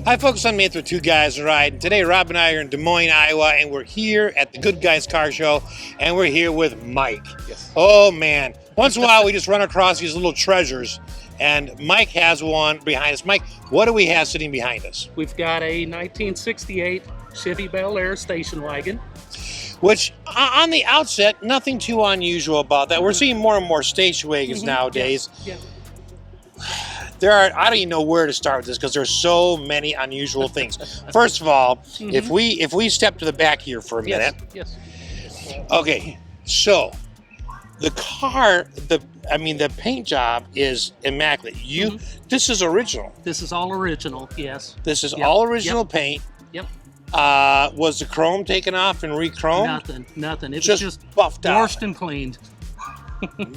Hi folks, I'm Nate with Two Guys Ride. Today Rob and I are in Des Moines, Iowa, and we're here at the Good Guys Car Show, and we're here with Mike. Yes. Oh man, once in a while we just run across these little treasures, and Mike has one behind us. Mike, what do we have sitting behind us? We've got a 1968 Chevy Bel Air station wagon. Which, on the outset, nothing too unusual about that. We're seeing more and more station wagons nowadays. Yeah. I don't even know where to start with this because there's so many unusual things. First of all, if we step to the back here for a minute. Yes. Okay, so the car, the paint job is immaculate. This is original. This is all original. Yes. This is all original paint. Yep. Was the chrome taken off and re-chromed? Nothing. It just was just buffed out. washed and cleaned.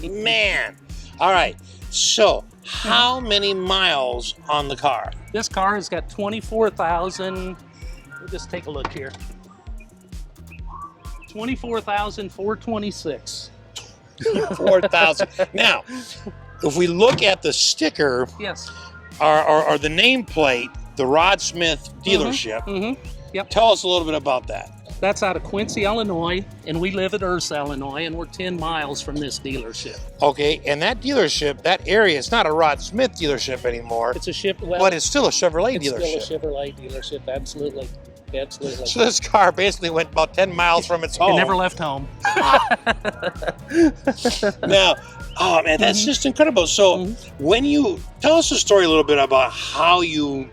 Man. All right. So, how many miles on the car? This car has got 24,000. We'll just take a look here. 24,426. 4,000. Now, if we look at the sticker, Yes. or the nameplate, the Rod Smith dealership. Yep. Tell us a little bit about that. That's out of Quincy, Illinois, and we live at Ursa, Illinois, and we're 10 miles from this dealership. Okay, and that dealership, that area, it's not a Rod Smith dealership anymore, It's a Chevrolet. but it's still a Chevrolet It's dealership. still a Chevrolet delership. Absolutely. So this car basically went about 10 miles from its home. It never left home. Now, oh man, that's just incredible. So when you tell us a story a little bit about how you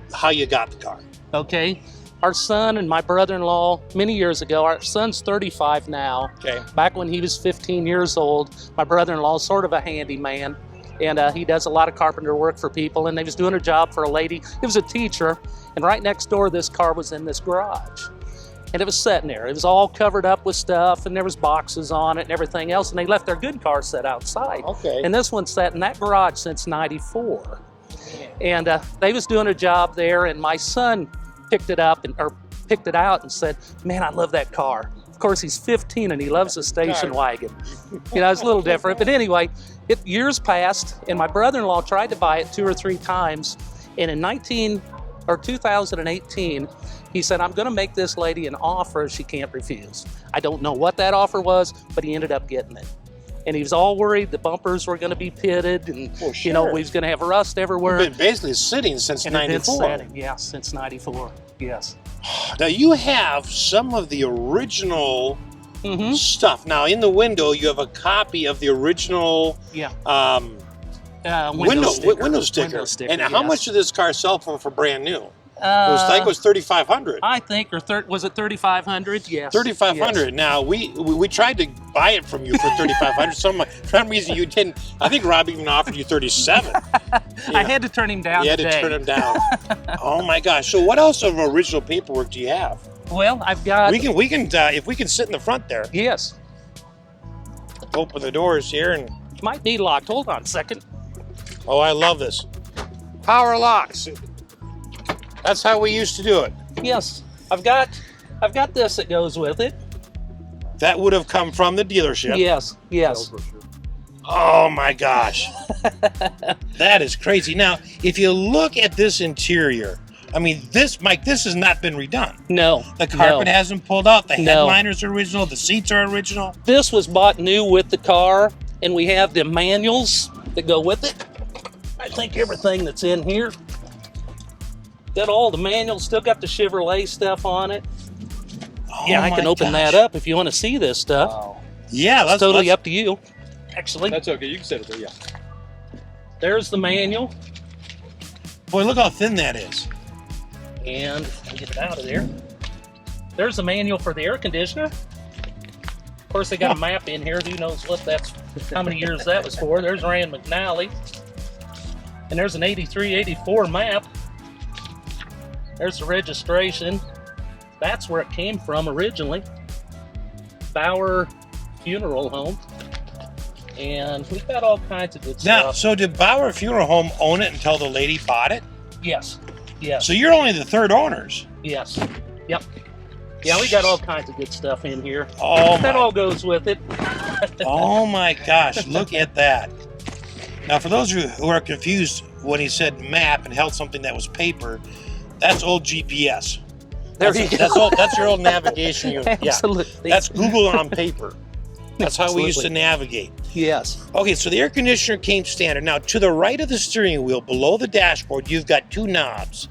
got the car. Okay. Our son and my brother-in-law, many years ago, our son's 35 now. Okay. Back when he was 15 years old, my brother-in-law is sort of a handyman, and he does a lot of carpenter work for people, and they was doing a job for a lady. He was a teacher, and right next door, this car was in this garage. And it was sitting there. It was all covered up with stuff, and there was boxes on it and everything else, and they left their good car set outside. Okay. And this one sat in that garage since '94. And they was doing a job there, and my son picked it out and said, "Man, I love that car." Of course, he's 15 and he loves a station wagon. You know, it's a little different. But anyway, years passed, and my brother-in-law tried to buy it 2 or 3 times. And in 2018, he said, "I'm going to make this lady an offer she can't refuse." I don't know what that offer was, but he ended up getting it. And he was all worried the bumpers were going to be pitted, and you know, we was going to have rust everywhere. It's been basically sitting since '94. Yeah, since '94. Yes. Now you have some of the original stuff. Now in the window, you have a copy of the original window sticker. And how much did this car sell for brand new? It was $3,500. I think, was it $3,500? Yes. $3,500. Yes. Now we tried to buy it from you for $3,500. For some reason you didn't. I think Rob even offered you $37,000. I had to turn him down. You had to turn him down. Oh my gosh! So what else of original paperwork do you have? Well, I've got. We can if we can sit in the front there. Yes. Open the doors here and. Might be locked. Hold on a second. Oh, I love this. Power locks. That's how we used to do it. Yes, I've got this that goes with it. That would have come from the dealership. Yes. Oh my gosh. That is crazy. Now, if you look at this interior, I mean, Mike, this has not been redone. No. The carpet hasn't pulled out. The headliners are original. The seats are original. This was bought new with the car, and we have the manuals that go with it. I think everything that's in here. Got all the manuals, still got the Chevrolet stuff on it. Oh yeah, I can open that up if you want to see this stuff. Wow. Yeah, it's totally up to you. Actually, that's okay. You can set it there. Yeah. There's the manual. Boy, look how thin that is. And if I can get it out of there, there's the manual for the air conditioner. Of course, they got a map in here. Who knows how many years that was for? There's Rand McNally, and there's an 83, 84 map. There's the registration. That's where it came from originally. Bauer Funeral Home. And we've got all kinds of good stuff. Now, so did Bauer Funeral Home own it until the lady bought it? Yes. So you're only the third owners? Yes. Yep. Yeah, we got all kinds of good stuff in here. Oh, that all goes with it. Oh my gosh, look at that. Now, for those of you who are confused when he said map and held something that was paper, That's old GPS. There you go. That's your old navigation unit. Absolutely. Yeah. That's Google on paper. That's how we used to Absolutely. navigate. Yes. Okay, so the air conditioner came standard. Now, to the right of the steering wheel, below the dashboard, you've got 2 knobs.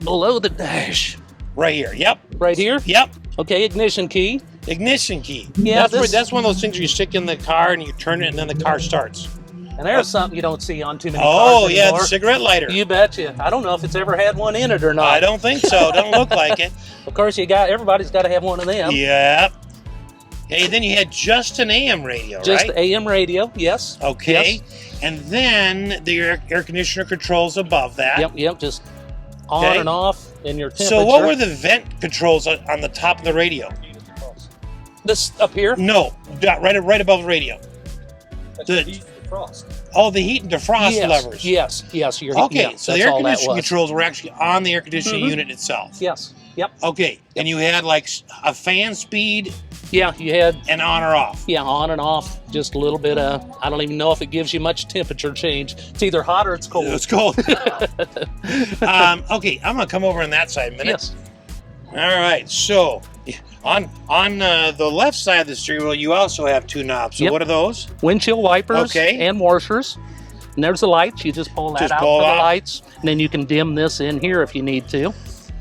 Below the dash. Right here. Yep. Right here? Yep. Okay, ignition key. Ignition key. Yeah, That's one of those things where you stick in the car and you turn it and then the car starts. And there's something you don't see on too many Oh, cars yeah, anymore. the cigarette lighter. You betcha. I don't know if it's ever had one in it or not. I don't think so. Doesn't look like it. Of course, everybody's got to have one of them. Yep. Okay, then you had just an AM radio, Just right? AM radio, yes. Okay. Yes. And then the air conditioner controls above that. Yep, just on Okay. and off in your temperature. So what were the vent controls on the top of the radio? This up here? No, right above the radio. The heat and defrost Yes, levers. Yes. Okay, so the that's air all that conditioning was. controls were actually on the air conditioning unit itself. Yes. Yep. Okay, and you had like a fan speed Yeah, you had and on or off. on and off, just a little bit of, I don't even know if it gives you much temperature change. It's either hot or it's cold. It's cold. Okay, I'm gonna come over on that side a minute. Yes. All right, so on the left side of the steering wheel, you also have 2 knobs. So Yep. what are those? Windshield wipers Okay. and washers. And there's the lights. You just pull that Just out pull for it the out. lights. And then you can dim this in here if you need to.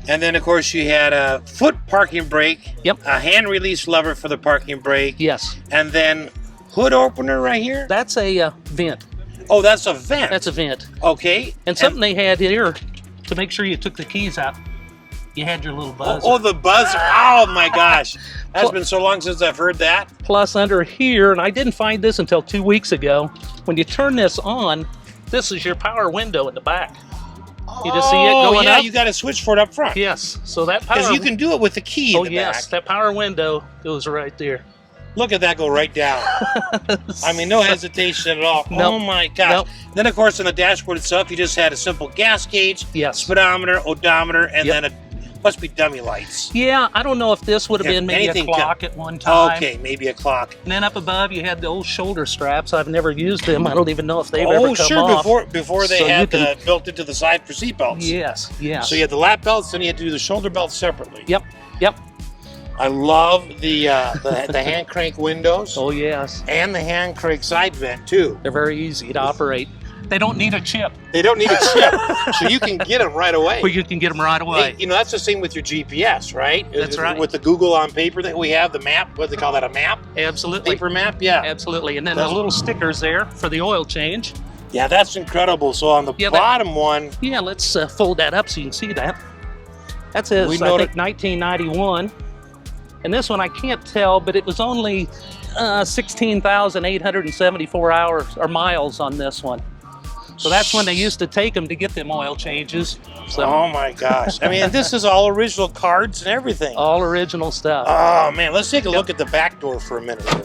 And then, of course, you had a foot parking brake, Yep. a hand release lever for the parking brake, Yes. and then hood opener right here. That's a vent. Oh, that's a vent. That's a vent. Okay. And something they had here to make sure you took the keys out. You had your little buzzer. Oh, the buzzer. Oh, my gosh. That's been so long since I've heard that. Plus under here, and I didn't find this until 2 weeks ago, when you turn this on, this is your power window in the back. You just see it going yeah, up? you got to switch for it up front. Yes, so that power... Because you can do it with the key in the yes, back. that power window goes right there. Look at that go right down. I mean, no hesitation at all. Nope. Oh, my gosh. Nope. Then, of course, on the dashboard itself, you just had a simple gas gauge, Yes. speedometer, odometer, and Yep. then must be dummy lights. Yeah, I don't know if this would have If been maybe a anything clock at one time. Okay, maybe a clock. And then up above, you had the old shoulder straps. I've never used them. I don't even know if they've ever come sure, off. before they So you had can- the built into the side for seatbelts. Yes. So you had the lap belts, then you had to do the shoulder belts separately. Yep. I love the hand crank windows Oh, yes. and the hand crank side vent too. They're very easy to operate. They don't need a chip, They don't need a chip, so you can get them right away. but you can get them right away. Hey, you know, that's the same with your GPS, right? That's right. With the Google on paper that we have, the map, what do they call that, a map? Absolutely. Paper map, yeah. Absolutely. And then That's- the little stickers there for the oil change. Yeah, that's incredible. So on the Yeah, that- bottom one, Yeah, let's fold that up so you can see that. That says, We I know think, 1991. And this one, I can't tell, but it was only 16,874 hours or miles on this one. So that's when they used to take them to get them oil changes. So oh my gosh. I mean, this is all original cards and everything. all original stuff. Oh man, let's take a look at the back door for a minute here.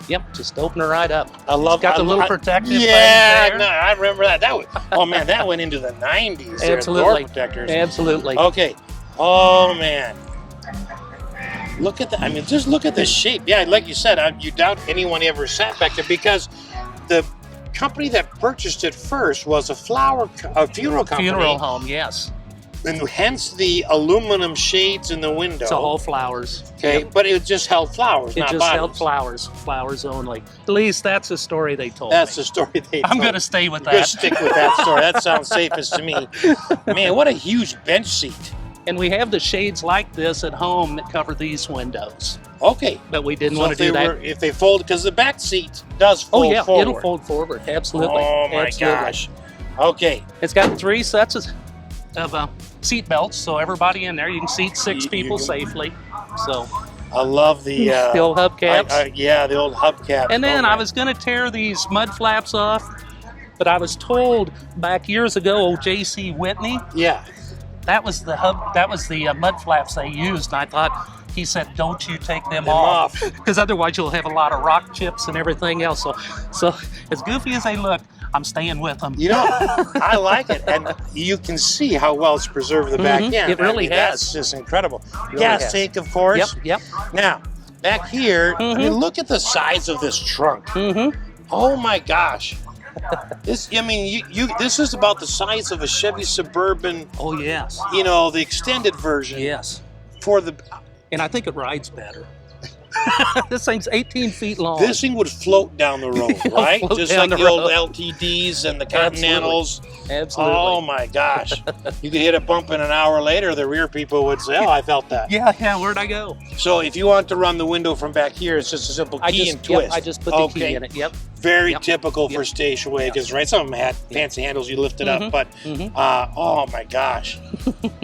Yep, just open her right up. I love Got the I- little I- protective Yeah, things there. no, I remember that. Oh man, that went into the 90s. there, Absolutely. Door protectors. Absolutely. Okay. Oh man. Look at that. I mean, just look at the shape. Yeah, like you said, you doubt anyone ever sat back there because the company that purchased it first was a funeral company. Funeral home, yes. And hence the aluminum shades in the window. It's all flowers. Okay, Yep. but it just held flowers, It not just bodies. held flowers only. At least that's the story they told That's me. the story they I'm told. going to stay with You're gonna that. stick with that story. That sounds safest to me. Man, what a huge bench seat. And we have the shades like this at home that cover these windows. Okay. But we didn't So want if to do they that. if they fold, because the back seat does Oh fold yeah, forward. it'll fold forward. Absolutely. Oh my Absolutely. gosh. Okay. It's got 3 sets of seat belts, so everybody in there, you can seat 6 You- people you- safely. So I love the the old hubcaps. yeah, the old hubcap. And then Oh, I man. was going to tear these mud flaps off, but I was told back years ago, old J.C. Whitney, Yeah. that was the mud flaps they used. And I thought, he said, don't you take them Them off, off. because otherwise you'll have a lot of rock chips and everything else. So as goofy as they look, I'm staying with them. You know, I like it, and you can see how well it's preserved the back Mhm, end. it really has. That's just incredible. really Gas has. tank, of course. Yep. Now, back here, I mean, Mhm. look at the size of this trunk. Mm-hmm. Oh my gosh. This, I mean, this is about the size of a Chevy Suburban. Oh yes. You know, the extended version. Yes. For the. And I think it rides better. This thing's 18 feet long. This thing would float down the road, right? Just like the old LTDs and the Continentals. Absolutely. Oh my gosh. You could hit a bump and an hour later, the rear people would say, oh, I felt that. Yeah, where'd I go? So if you want to run the window from back here, it's just a simple key and twist. Yep, I just put the key in it, yep. Very typical for station wagons, right? Some of them had fancy handles you lifted up, but oh my gosh.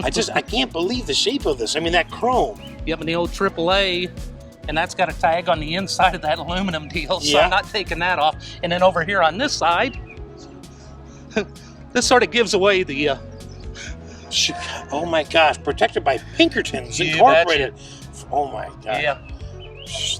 I can't believe the shape of this. I mean, that chrome. Yep, and the old AAA, and that's got a tag on the inside of that aluminum deal, so I'm not taking that off. And then over here on this side, this sort of gives away the... oh my gosh, protected by Pinkertons Incorporated. Oh my gosh. Yeah.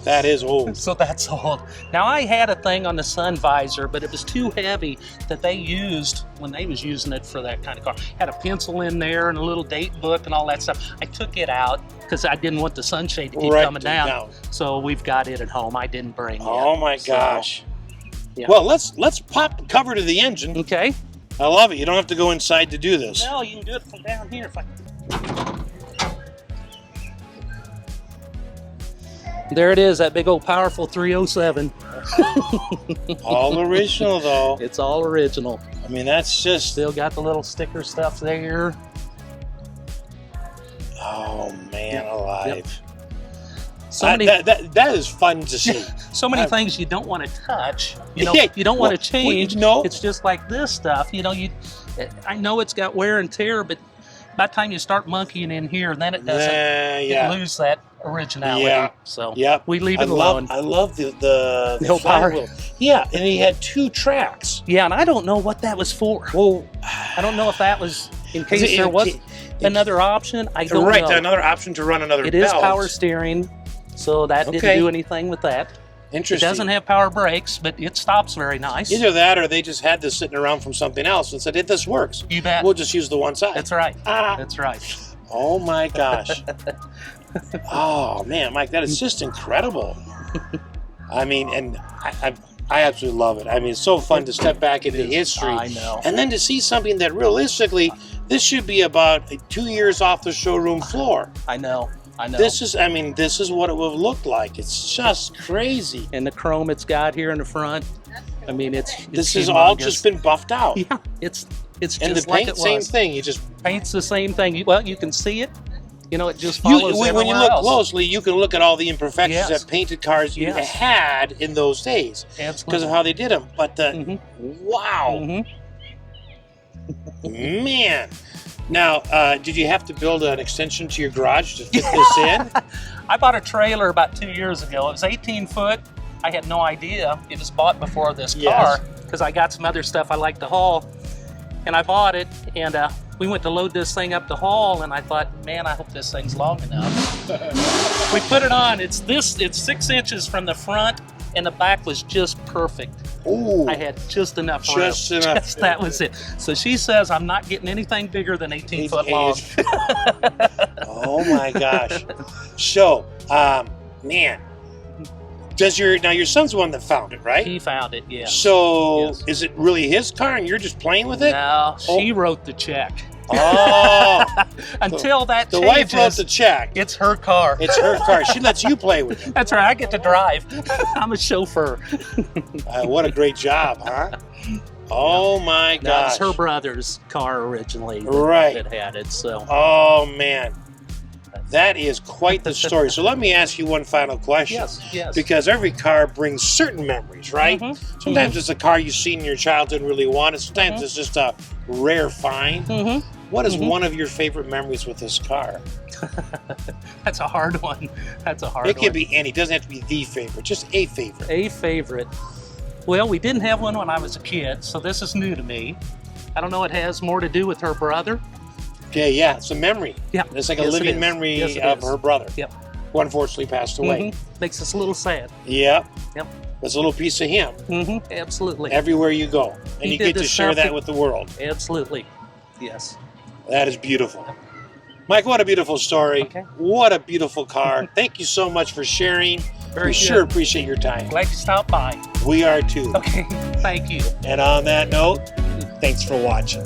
That is old. So that's old. Now I had a thing on the sun visor, but it was too heavy that they used when they was using it for that kind of car. Had a pencil in there and a little date book and all that stuff. I took it out because I didn't want the sunshade to keep coming down. So we've got it at home. I didn't bring it. Oh my gosh. Yeah. Well, let's pop the cover to the engine. Okay. I love it. You don't have to go inside to do this. No, you can do it from down here if I. There it is, that big old powerful 307. All original though. It's all original. I mean, that's just... Still got the little sticker stuff there. Oh man, alive. So many, that is fun to see. So many things you don't want to touch. You know, you don't want to change. No. It's just like this stuff. You know, I know it's got wear and tear, but by the time you start monkeying in here, then it doesn't. It lose that originality. Yeah. So we leave it alone. I love the whole power wheel. Yeah, and he had 2 tracks. Yeah, and I don't know what that was for. Well, I don't know if that was in case there was another option. I don't know. Right, another option to run another belt. It is power steering, so that didn't do anything with that. Interesting. It doesn't have power brakes, but it stops very nice. Either that or they just had this sitting around from something else and said, hey, this works. You bet. We'll just use the one side. That's right. That's right. Oh my gosh. Oh man, Mike, that is just incredible. I mean, and I absolutely love it. I mean, it's so fun to step back into history. I know. And then to see something that realistically, this should be about 2 years off the showroom floor. I know. This is what it would have looked like. It's just crazy. And the chrome it's got here in the front. I mean, this has all just been buffed out. Yeah, it's just and the like paint, it was. same thing. You just paint's the same thing. Well, you can see it. You know, it just follows when you look closely, you can look at all the imperfections that painted cars you had in those days. Absolutely. Because of how they did them. But wow, man. Now, did you have to build an extension to your garage to fit this in? I bought a trailer about 2 years ago. It was 18 foot. I had no idea. It was bought before this car because I got some other stuff I like to haul. And I bought it, and we went to load this thing up the haul, and I thought, man, I hope this thing's long enough. We put it on. It's 6 inches from the front, and the back was just perfect. Ooh. I had just enough room. Just enough. That was it. So she says I'm not getting anything bigger than 18 foot long. Oh my gosh. So, man, your son's the one that found it, right? He found it, yeah. So is it really his car and you're just playing with it? No, she wrote the check. Oh. Until that changes. The wife wrote the check. It's her car. It's her car. She lets you play with it. That's right. I get to drive. I'm a chauffeur. What a great job, huh? Oh my gosh. That's her brother's car originally that had it. So. Oh man. That is quite the story. So let me ask you one final question. Yes. Because every car brings certain memories, right? Sometimes it's a car you've seen in your childhood and really wanted. Sometimes it's just a rare find. What is one of your favorite memories with this car? That's a hard one. It can be any. It doesn't have to be the favorite. Just a favorite. A favorite. Well, we didn't have one when I was a kid, so this is new to me. I don't know. It has more to do with her brother. Okay, yeah, it's a memory. Yeah, it's like a living memory of her brother. Yep. Who unfortunately passed away. Makes us a little sad. Yep. Yep. There's a little piece of him. Absolutely. Everywhere you go, and you get to share that with the world. Absolutely. Yes. That is beautiful. Mike, what a beautiful story. Okay. What a beautiful car. Thank you so much for sharing. Very We good. sure appreciate your time. Glad you stopped by. We are too. Okay, thank you. And on that note, thanks for watching.